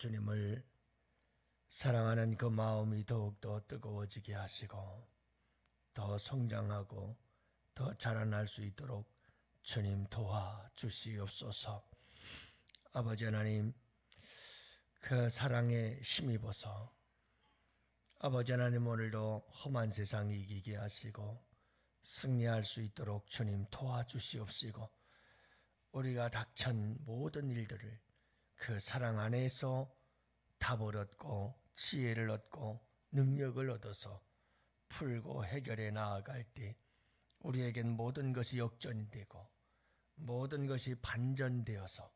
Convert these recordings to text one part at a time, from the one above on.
주님을 사랑하는 그 마음이 더욱더 뜨거워지게 하시고 더 성장하고 더 자라날 수 있도록 주님 도와주시옵소서. 아버지 하나님, 그 사랑에 힘입어서 아버지 하나님 오늘도 험한 세상 이기게 하시고 승리할 수 있도록 주님 도와주시옵시고, 우리가 닥친 모든 일들을 그 사랑 안에서 답을 얻고 지혜를 얻고 능력을 얻어서 풀고 해결해 나아갈 때 우리에겐 모든 것이 역전이 되고 모든 것이 반전되어서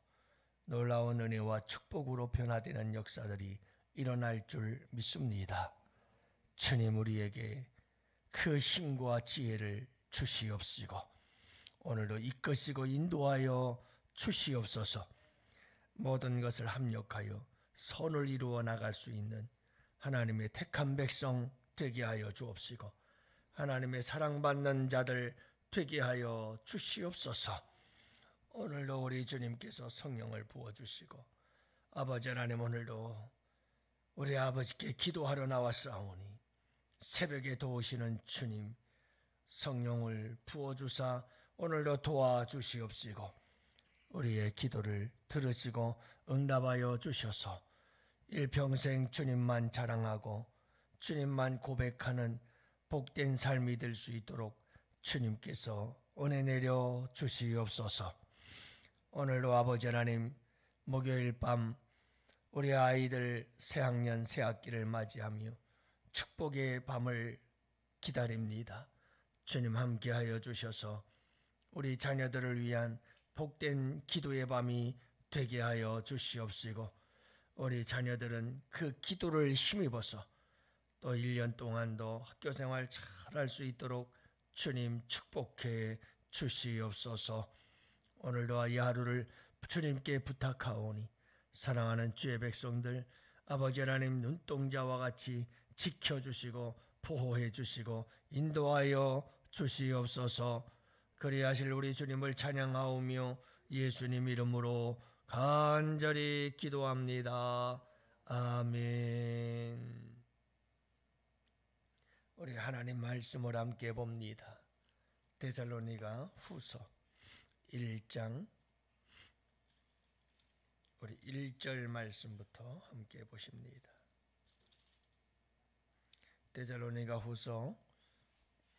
놀라운 은혜와 축복으로 변화되는 역사들이 일어날 줄 믿습니다. 주님, 우리에게 그 힘과 지혜를 주시옵시고 오늘도 이끄시고 인도하여 주시옵소서. 모든 것을 합력하여 선을 이루어 나갈 수 있는 하나님의 택한 백성 되게 하여 주옵시고 하나님의 사랑받는 자들 되게 하여 주시옵소서. 오늘도 우리 주님께서 성령을 부어주시고 아버지 하나님, 오늘도 우리 아버지께 기도하러 나왔사오니 새벽에 도우시는 주님 성령을 부어주사 오늘도 도와주시옵시고 우리의 기도를 들으시고 응답하여 주셔서 일평생 주님만 자랑하고 주님만 고백하는 복된 삶이 될 수 있도록 주님께서 은혜 내려 주시옵소서. 오늘도 아버지 하나님, 목요일 밤 우리 아이들 새학년 새학기를 맞이하며 축복의 밤을 기다립니다. 주님 함께하여 주셔서 우리 자녀들을 위한 복된 기도의 밤이 되게 하여 주시옵시고 우리 자녀들은 그 기도를 힘입어서 또 1년 동안도 학교생활 잘할 수 있도록 주님 축복해 주시옵소서. 오늘도 이 하루를 주님께 부탁하오니 사랑하는 주의 백성들 아버지 하나님 눈동자와 같이 지켜주시고 보호해 주시고 인도하여 주시옵소서. 그리하실 우리 주님을 찬양하오며 예수님 이름으로 간절히 기도합니다. 아멘. 우리 하나님 말씀을 함께 봅니다. 데살로니가 후서 1장 우리 1절 말씀부터 함께 보십니다. 데살로니가 후서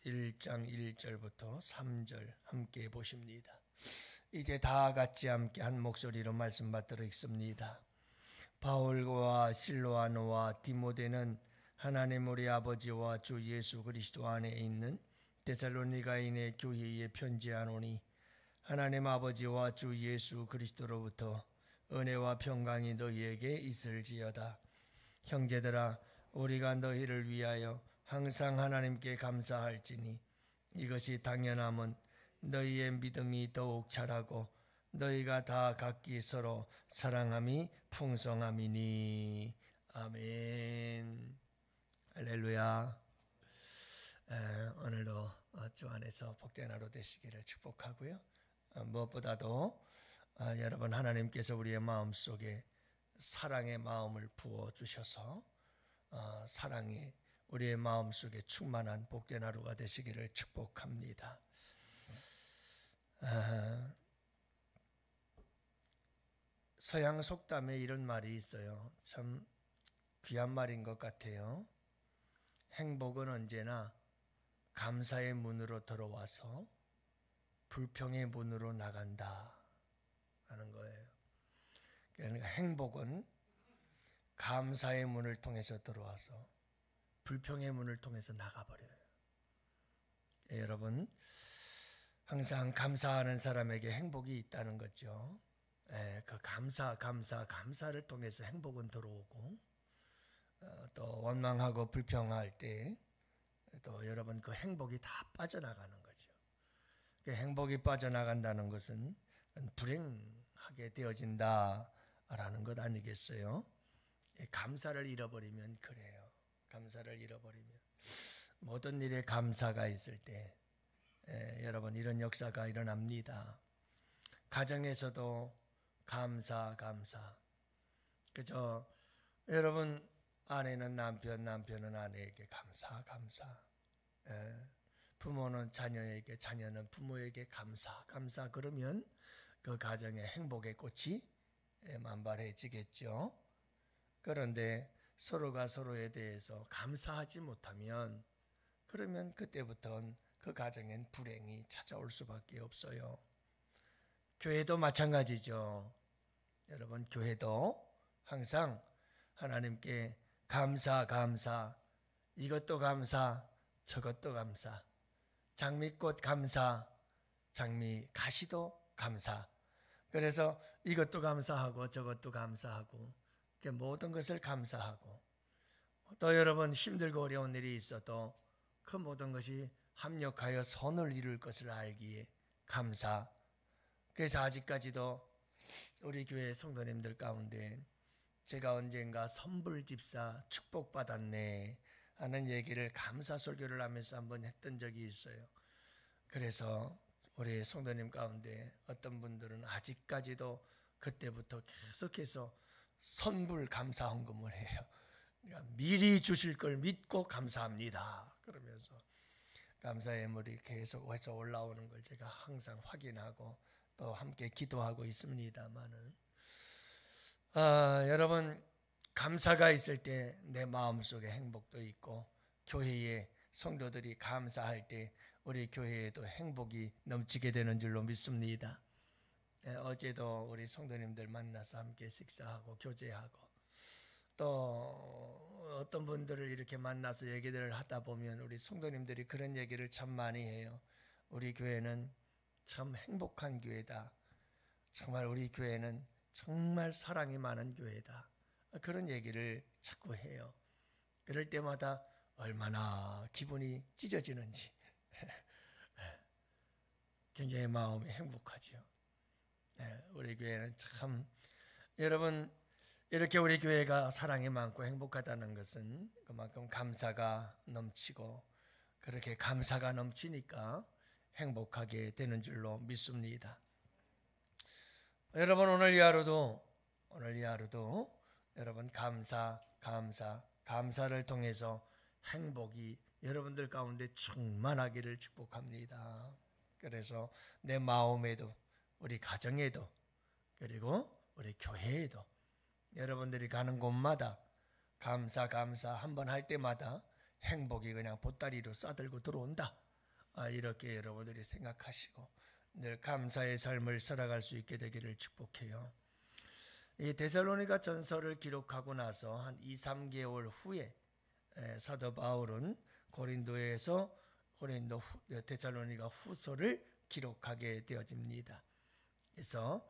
1장 1절부터 3절 함께 보십니다. 이제 다 같이 함께 한 목소리로 말씀 받들어 읽습니다. 바울과 실로아노와 디모데는 하나님 우리 아버지와 주 예수 그리스도 안에 있는 데살로니가인의 교회에 편지하노니 하나님 아버지와 주 예수 그리스도로부터 은혜와 평강이 너희에게 있을지어다. 형제들아, 우리가 너희를 위하여 항상 하나님께 감사할지니 이것이 당연함은 너희의 믿음이 더욱 자라고 너희가 다 각기 서로 사랑함이 풍성함이니. 아멘. 할렐루야. 오늘도 주 안에서 복된 하루 되시기를 축복하고요. 무엇보다도 여러분, 하나님께서 우리의 마음속에 사랑의 마음을 부어주셔서 사랑이 우리의 마음속에 충만한 복된 하루가 되시기를 축복합니다. 서양 속담에 이런 말이 있어요. 참 귀한 말인 것 같아요. 행복은 언제나 감사의 문으로 들어와서 불평의 문으로 나간다 하는 거예요. 그러니까 행복은 감사의 문을 통해서 들어와서 불평의 문을 통해서 나가버려요. 여러분, 항상 감사하는 사람에게 행복이 있다는 거죠. 그 감사를 통해서 행복은 들어오고, 또 원망하고 불평할 때 또 여러분 그 행복이 다 빠져나가는 거죠. 그 행복이 빠져나간다는 것은 불행하게 되어진다라는 것 아니겠어요? 감사를 잃어버리면 그래요. 감사를 잃어버리면 모든 일에 감사가 있을 때 여러분 이런 역사가 일어납니다. 가정에서도 감사. 그저 여러분, 아내는 남편, 남편은 아내에게 감사. 부모는 자녀에게, 자녀는 부모에게 감사. 그러면 그 가정의 행복의 꽃이 만발해지겠죠. 그런데 서로가 서로에 대해서 감사하지 못하면, 그러면 그때부터는 그 가정엔 불행이 찾아올 수밖에 없어요. 교회도 마찬가지죠. 여러분, 교회도 항상 하나님께 감사, 이것도 감사, 저것도 감사, 장미꽃 감사, 장미 가시도 감사. 그래서 이것도 감사하고 저것도 감사하고 모든 것을 감사하고, 또 여러분 힘들고 어려운 일이 있어도 그 모든 것이 합력하여 선을 이룰 것을 알기에 감사. 그래서 아직까지도 우리 교회 성도님들 가운데 제가 언젠가 선불집사 축복받았네 하는 얘기를 감사 설교를 하면서 한번 했던 적이 있어요. 그래서 우리 성도님 가운데 어떤 분들은 아직까지도 그때부터 계속해서 선불 감사 헌금을 해요. 그러니까 미리 주실 걸 믿고 감사합니다 그러면서 감사의 물이 계속 해서 올라오는 걸 제가 항상 확인하고 또 함께 기도하고 있습니다만은, 여러분, 감사가 있을 때 내 마음속에 행복도 있고, 교회에 성도들이 감사할 때 우리 교회에도 행복이 넘치게 되는 줄로 믿습니다. 어제도 우리 성도님들 만나서 함께 식사하고 교제하고, 또 어떤 분들을 이렇게 만나서 얘기들을 하다 보면 우리 성도님들이 그런 얘기를 참 많이 해요. 우리 교회는 참 행복한 교회다. 정말 우리 교회는 정말 사랑이 많은 교회다. 그런 얘기를 자꾸 해요. 그럴 때마다 얼마나 기분이 찢어지는지 굉장히 마음이 행복하죠. 우리 교회는 참, 여러분, 이렇게 우리 교회가 사랑이 많고 행복하다는 것은 그만큼 감사가 넘치고, 그렇게 감사가 넘치니까 행복하게 되는 줄로 믿습니다. 여러분, 오늘 이 하루도 여러분 감사를 통해서 행복이 여러분들 가운데 충만하기를 축복합니다. 그래서 내 마음에도, 우리 가정에도, 그리고 우리 교회에도, 여러분들이 가는 곳마다 감사 한번 할 때마다 행복이 그냥 보따리로 싸들고 들어온다. 이렇게 여러분들이 생각하시고 늘 감사의 삶을 살아갈 수 있게 되기를 축복해요. 이 데살로니가 전서를 기록하고 나서 한 2-3개월 후에 사도 바울은 데살로니가 후서를 기록하게 되어집니다. 그래서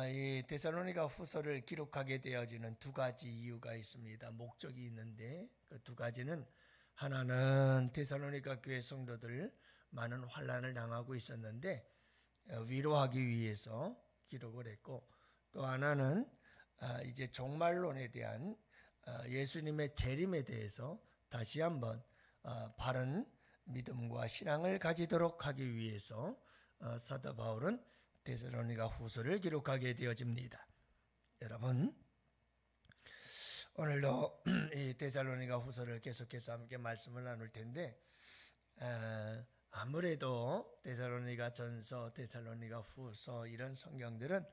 이 데살로니가 후서를 기록하게 되어지는 두 가지 이유가 있습니다. 목적이 있는데 그 두 가지는, 하나는 데살로니가 교회 성도들 많은 환난을 당하고 있었는데 위로하기 위해서 기록을 했고, 또 하나는 이제 종말론에 대한 예수님의 재림에 대해서 다시 한번 바른 믿음과 신앙을 가지도록 하기 위해서 사도 바울은 데살로니가 후서를 기록하게 되어집니다. 여러분, 오늘도 이 데살로니가 후서를 계속해서 함께 말씀을 나눌 텐데, 아무래도 데살로니가 전서, 데살로니가 후서 이런 성경들은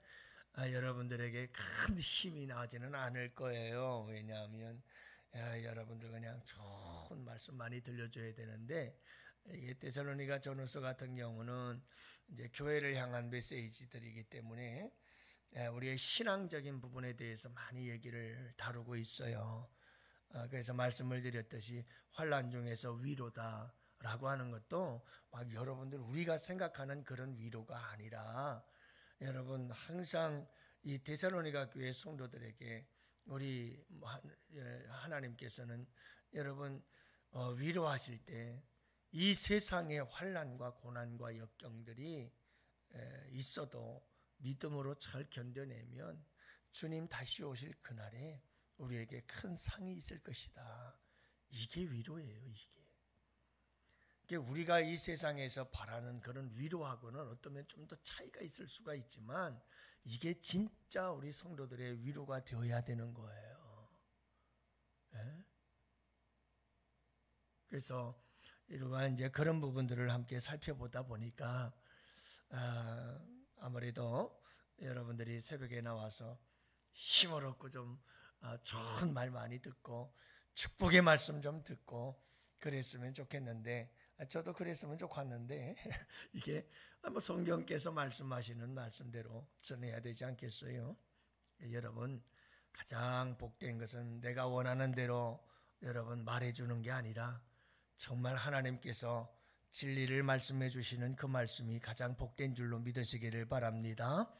여러분들에게 큰 힘이 나지는 않을 거예요. 왜냐하면 여러분들 그냥 좋은 말씀 많이 들려줘야 되는데, 이게 데살로니가 전후서 같은 경우는 이제 교회를 향한 메시지들이기 때문에 우리의 신앙적인 부분에 대해서 많이 얘기를 다루고 있어요. 그래서 말씀을 드렸듯이 환난 중에서 위로다라고 하는 것도 막 여러분들 우리가 생각하는 그런 위로가 아니라, 여러분 항상 이 데살로니가 교회 성도들에게 우리 하나님께서는 여러분 위로하실 때 이 세상의 환난과 고난과 역경들이 있어도 믿음으로 잘 견뎌내면 주님 다시 오실 그날에 우리에게 큰 상이 있을 것이다. 이게 위로예요. 이게 우리가 이 세상에서 바라는 그런 위로하고는 어쩌면 좀 더 차이가 있을 수가 있지만, 이게 진짜 우리 성도들의 위로가 되어야 되는 거예요. 그래서 이러한 이제 그런 부분들을 함께 살펴보다 보니까 아무래도 여러분들이 새벽에 나와서 힘을 얻고 좀 좋은 말 많이 듣고 축복의 말씀 좀 듣고 그랬으면 좋겠는데, 저도 그랬으면 좋겠는데 이게 뭐 성경께서 말씀하시는 말씀대로 전해야 되지 않겠어요? 여러분, 가장 복된 것은 내가 원하는 대로 여러분 말해주는 게 아니라 정말 하나님께서 진리를 말씀해 주시는 그 말씀이 가장 복된 줄로 믿으시기를 바랍니다.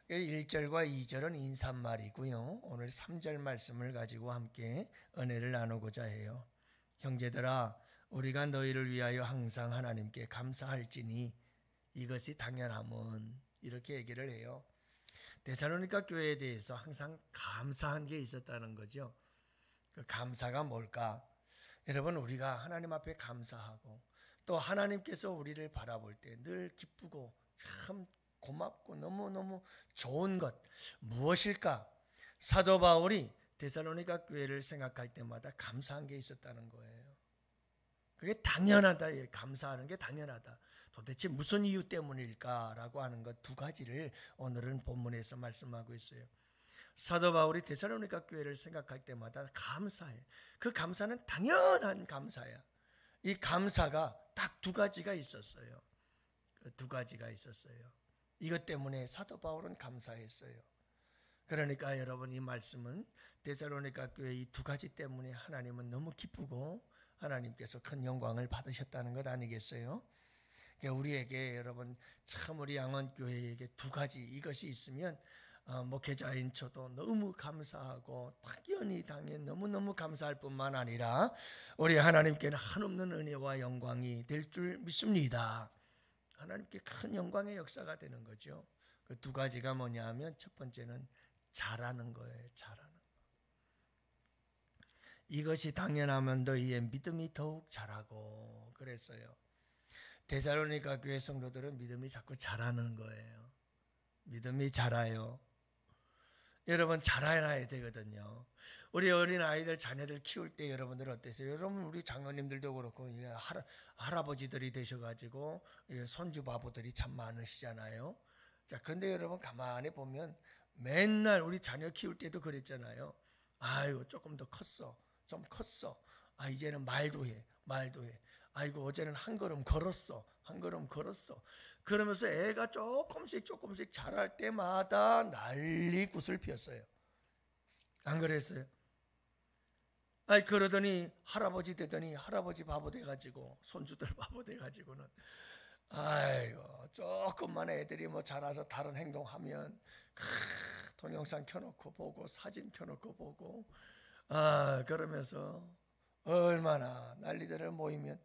1절과 2절은 인사말이고요. 오늘 3절 말씀을 가지고 함께 은혜를 나누고자 해요. 형제들아, 우리가 너희를 위하여 항상 하나님께 감사할지니 이것이 당연함은, 이렇게 얘기를 해요. 데살로니가 교회에 대해서 항상 감사한 게 있었다는 거죠. 그 감사가 뭘까? 여러분, 우리가 하나님 앞에 감사하고 또 하나님께서 우리를 바라볼 때 늘 기쁘고 참 고맙고 너무너무 좋은 것 무엇일까? 사도 바울이 데살로니가 교회를 생각할 때마다 감사한 게 있었다는 거예요. 그게 당연하다. 감사하는 게 당연하다. 도대체 무슨 이유 때문일까라고 하는 것 두 가지를 오늘은 본문에서 말씀하고 있어요. 사도 바울이 데살로니가 교회를 생각할 때마다 감사해. 그 감사는 당연한 감사야. 이 감사가 딱 두 가지가 있었어요. 두 가지가 있었어요. 이것 때문에 사도 바울은 감사했어요. 그러니까 여러분, 이 말씀은 데살로니가 교회 이 두 가지 때문에 하나님은 너무 기쁘고 하나님께서 큰 영광을 받으셨다는 것 아니겠어요? 우리에게 여러분, 참 우리 양원교회에게 두 가지 이것이 있으면 목회자인 저도 너무 감사하고 당연히 너무너무 감사할 뿐만 아니라 우리 하나님께는 한없는 은혜와 영광이 될 줄 믿습니다. 하나님께 큰 영광의 역사가 되는 거죠. 그 두 가지가 뭐냐 하면, 첫 번째는 잘하는 거예요. 잘하는 거. 이것이 당연하면 너희의 믿음이 더욱 자라고 그랬어요. 데살로니가 교회 성도들은 믿음이 자꾸 자라는 거예요. 믿음이 자라요. 여러분, 자라야 되거든요. 우리 어린 아이들, 자녀들 키울 때 여러분들 어떠세요? 여러분, 우리 장로님들도 그렇고 할아버지들이 되셔가지고 손주 바보들이 참 많으시잖아요. 자, 근데 여러분 가만히 보면 맨날 우리 자녀 키울 때도 그랬잖아요. 아이고, 조금 더 컸어, 좀 컸어. 이제는 말도 해. 아이고, 어제는 한 걸음 걸었어. 그러면서 애가 조금씩 자랄 때마다 난리 굿을 피웠어요. 안 그랬어요? 그러더니 할아버지 되더니 할아버지 바보 돼가지고 손주들 바보 돼가지고는 아이고, 조금만 애들이 뭐 자라서 다른 행동하면 동영상 켜놓고 보고 사진 켜놓고 보고 그러면서 얼마나 난리들을 모이면,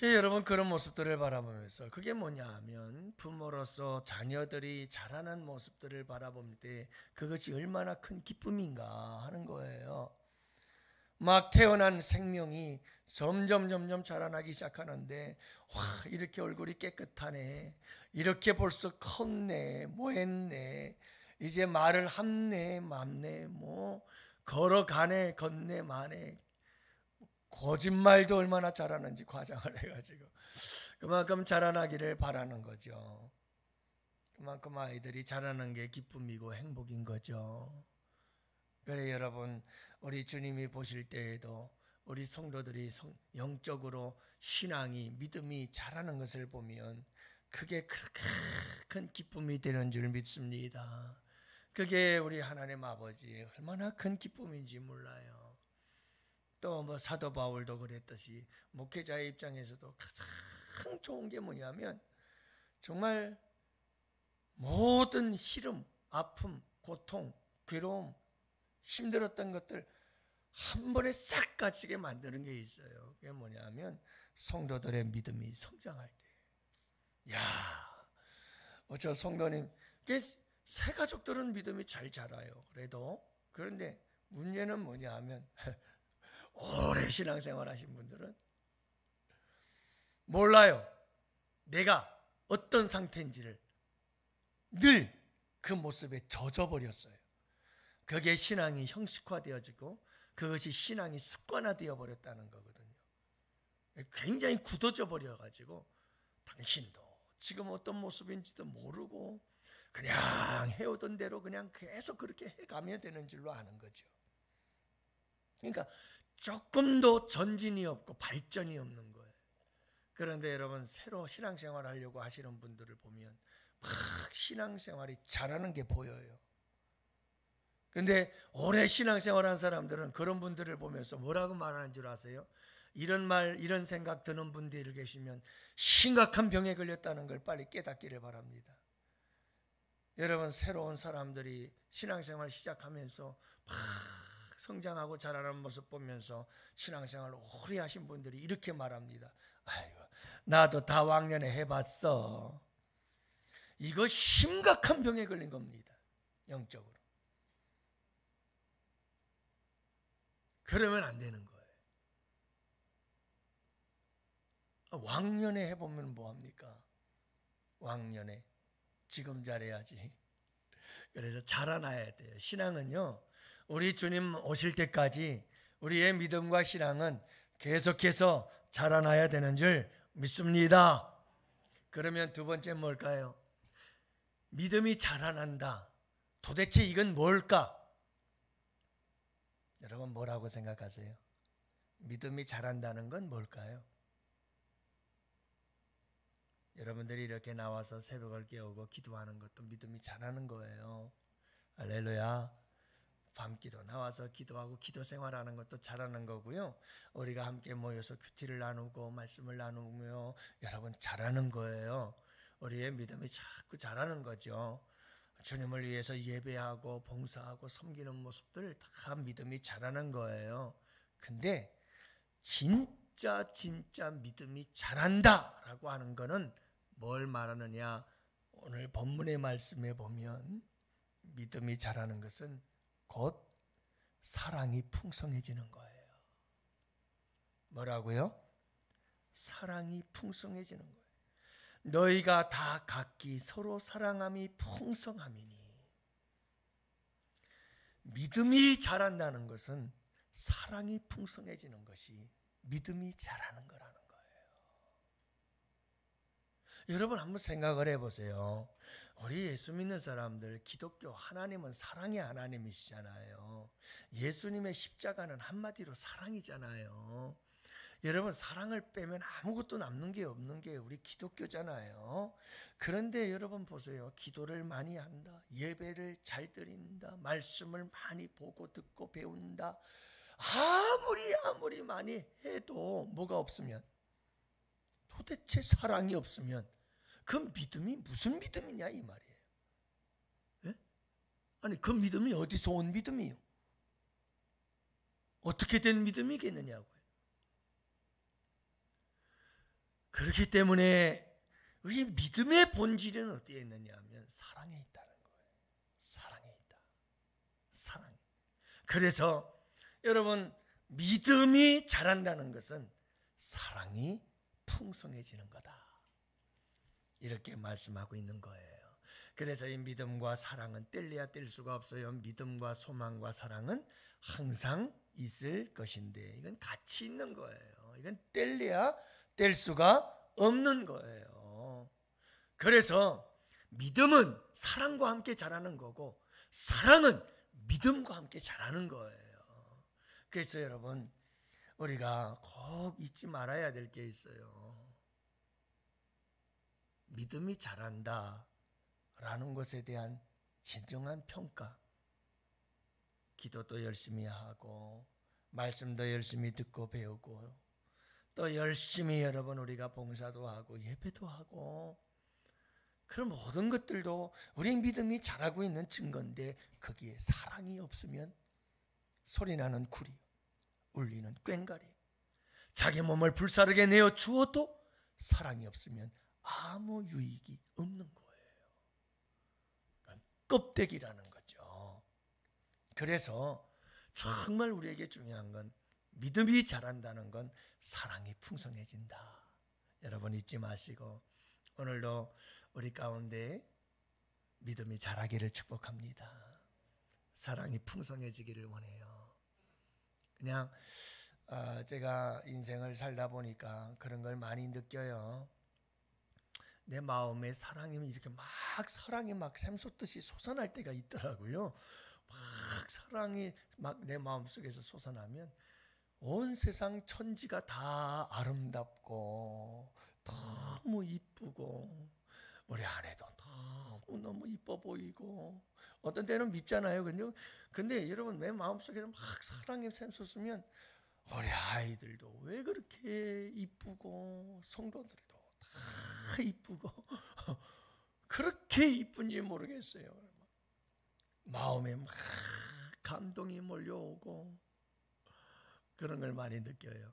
여러분, 그런 모습들을 바라보면서 그게 뭐냐 하면 부모로서 자녀들이 자라는 모습들을 바라볼 때 그것이 얼마나 큰 기쁨인가 하는 거예요. 막 태어난 생명이 점점 자라나기 시작하는데, 와, 이렇게 얼굴이 깨끗하네, 이렇게 벌써 컸네, 뭐 했네, 이제 말을 함네 맘네, 뭐 걸어가네 걷네 마네, 거짓말도 얼마나 잘하는지 과장을 해가지고 그만큼 자라나기를 바라는 거죠. 그만큼 아이들이 자라는 게 기쁨이고 행복인 거죠. 그래 여러분, 우리 주님이 보실 때에도 우리 성도들이 영적으로 신앙이, 믿음이 자라는 것을 보면 그게 그렇게 큰 기쁨이 되는 줄 믿습니다. 그게 우리 하나님 아버지의 얼마나 큰 기쁨인지 몰라요. 또 뭐 사도 바울도 그랬듯이 목회자의 입장에서도 가장 좋은 게 뭐냐면, 정말 모든 시름, 아픔, 고통, 괴로움, 힘들었던 것들 한 번에 싹 갇히게 만드는 게 있어요. 그게 뭐냐면 성도들의 믿음이 성장할 때. 저 성도님, 새 가족들은 믿음이 잘 자라요. 그런데 문제는 뭐냐 하면 오래 신앙생활 하신 분들은 몰라요. 내가 어떤 상태인지를 늘 그 모습에 젖어버렸어요. 그게 신앙이 형식화되어지고 그것이 신앙이 습관화되어 버렸다는 거거든요. 굉장히 굳어져 버려가지고 당신도 지금 어떤 모습인지도 모르고 그냥 해오던 대로 그냥 계속 그렇게 해가면 되는 줄로 아는 거죠. 그러니까 조금도 전진이 없고 발전이 없는 거예요. 그런데 여러분, 새로 신앙생활 하려고 하시는 분들을 보면 막 신앙생활이 잘하는 게 보여요. 근데 오래 신앙생활 한 사람들은 그런 분들을 보면서 뭐라고 말하는 줄 아세요? 이런 말, 이런 생각 드는 분들이 계시면 심각한 병에 걸렸다는 걸 빨리 깨닫기를 바랍니다. 여러분, 새로운 사람들이 신앙생활 시작하면서 막 성장하고 자라는 모습 보면서 신앙생활 오래 하신 분들이 이렇게 말합니다. 아이고, 나도 다왕년에 해봤어. 이거 심각한 병에 걸린 겁니다. 영적으로. 그러면 안 되는 거예요. 왕년에 해보면 뭐합니까? 왕년에 지금 잘해야지. 그래서 자라나야 돼요. 신앙은요, 우리 주님 오실 때까지 우리의 믿음과 신앙은 계속해서 자라나야 되는 줄 믿습니다. 그러면 두 번째 뭘까요? 믿음이 자라난다. 도대체 이건 뭘까? 여러분, 뭐라고 생각하세요? 믿음이 자란다는 건 뭘까요? 여러분들이 이렇게 나와서 새벽을 깨우고 기도하는 것도 믿음이 자라는 거예요. 할렐루야. 밤기도 나와서 기도하고 기도 생활하는 것도 잘하는 거고요. 우리가 함께 모여서 큐티를 나누고 말씀을 나누며 여러분 잘하는 거예요. 우리의 믿음이 자꾸 자라는 거죠. 주님을 위해서 예배하고 봉사하고 섬기는 모습들 다 믿음이 자라는 거예요. 근데 진짜 믿음이 자란다라고 하는 거는 뭘 말하느냐? 오늘 본문의 말씀에 보면 믿음이 자라는 것은 곧 사랑이 풍성해지는 거예요. 뭐라고요? 사랑이 풍성해지는 거예요. 너희가 다 각기 서로 사랑함이 풍성함이니. 믿음이 자란다는 것은 사랑이 풍성해지는 것이 믿음이 자라는 거라는 거예요. 여러분 한번 생각을 해보세요. 우리 예수 믿는 사람들, 기독교 하나님은 사랑의 하나님이시잖아요. 예수님의 십자가는 한마디로 사랑이잖아요. 여러분, 사랑을 빼면 아무것도 남는 게 없는 게 우리 기독교잖아요. 그런데 여러분 보세요. 기도를 많이 한다. 예배를 잘 드린다. 말씀을 많이 보고 듣고 배운다. 아무리 많이 해도 뭐가 없으면, 도대체 사랑이 없으면 그 믿음이 무슨 믿음이냐 이 말이에요. 예? 아니 그 믿음이 어디서 온 믿음이요? 어떻게 된 믿음이겠느냐고요. 그렇기 때문에 이 믿음의 본질은 어디에 있느냐 하면 사랑에 있다는 거예요. 사랑에 있다. 사랑에. 그래서 여러분, 믿음이 자란다는 것은 사랑이 풍성해지는 거다. 이렇게 말씀하고 있는 거예요. 그래서 이 믿음과 사랑은 뗄래야 뗄 수가 없어요. 믿음과 소망과 사랑은 항상 있을 것인데 이건 같이 있는 거예요. 이건 뗄래야 뗄 수가 없는 거예요. 그래서 믿음은 사랑과 함께 자라는 거고 사랑은 믿음과 함께 자라는 거예요. 그래서 여러분, 우리가 꼭 잊지 말아야 될 게 있어요. 믿음이 자란다 라는 것에 대한 진정한 평가. 기도도 열심히 하고 말씀도 열심히 듣고 배우고 또 열심히 여러분 우리가 봉사도 하고 예배도 하고 그런 모든 것들도 우리 믿음이 자라고 있는 증거인데 거기에 사랑이 없으면 소리나는 구리, 울리는 꽹과리, 자기 몸을 불사르게 내어 주어도 사랑이 없으면 아무 유익이 없는 거예요. 껍데기라는 거죠. 그래서 정말 우리에게 중요한 건 믿음이 자란다는 건 사랑이 풍성해진다. 여러분 잊지 마시고 오늘도 우리 가운데 믿음이 자라기를 축복합니다. 사랑이 풍성해지기를 원해요. 그냥 제가 인생을 살다 보니까 그런 걸 많이 느껴요. 내 마음에 사랑이 막 샘솟듯이 솟아날 때가 있더라고요. 막 사랑이 막 내 마음속에서 솟아나면 온 세상 천지가 다 아름답고 너무 이쁘고 우리 아내도 너무 이뻐 보이고 어떤 때는 밉잖아요. 근데 여러분 내 마음속에서 막 사랑이 샘솟으면 우리 아이들도 왜 그렇게 이쁘고 성도들도 다 이쁘고 그렇게 이쁜지 모르겠어요. 마음에 막 감동이 몰려오고 그런 걸 많이 느껴요.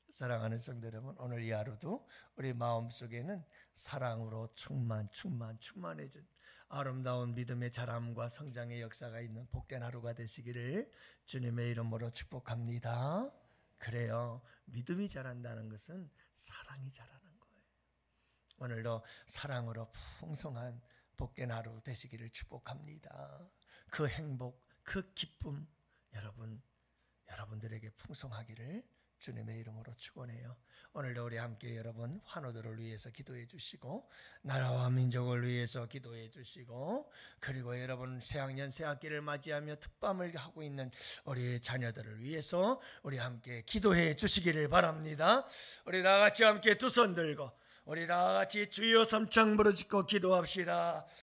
사랑하는 성도 여러분, 오늘 이 하루도 우리 마음속에는 사랑으로 충만해진 아름다운 믿음의 자람과 성장의 역사가 있는 복된 하루가 되시기를 주님의 이름으로 축복합니다. 그래요. 믿음이 자란다는 것은 사랑이 자라는 거예요. 오늘도 사랑으로 풍성한 복된 하루 되시기를 축복합니다. 그 행복, 그 기쁨 여러분들에게 풍성하기를 주님의 이름으로 축원해요. 오늘도 우리 함께 여러분 환우들을 위해서 기도해 주시고 나라와 민족을 위해서 기도해 주시고 그리고 여러분 새학년 새학기를 맞이하며 특밤을 하고 있는 우리 자녀들을 위해서 우리 함께 기도해 주시기를 바랍니다. 우리 다 같이 함께 두 손 들고 우리 다 같이 주여 삼창 부르짖고 기도합시다.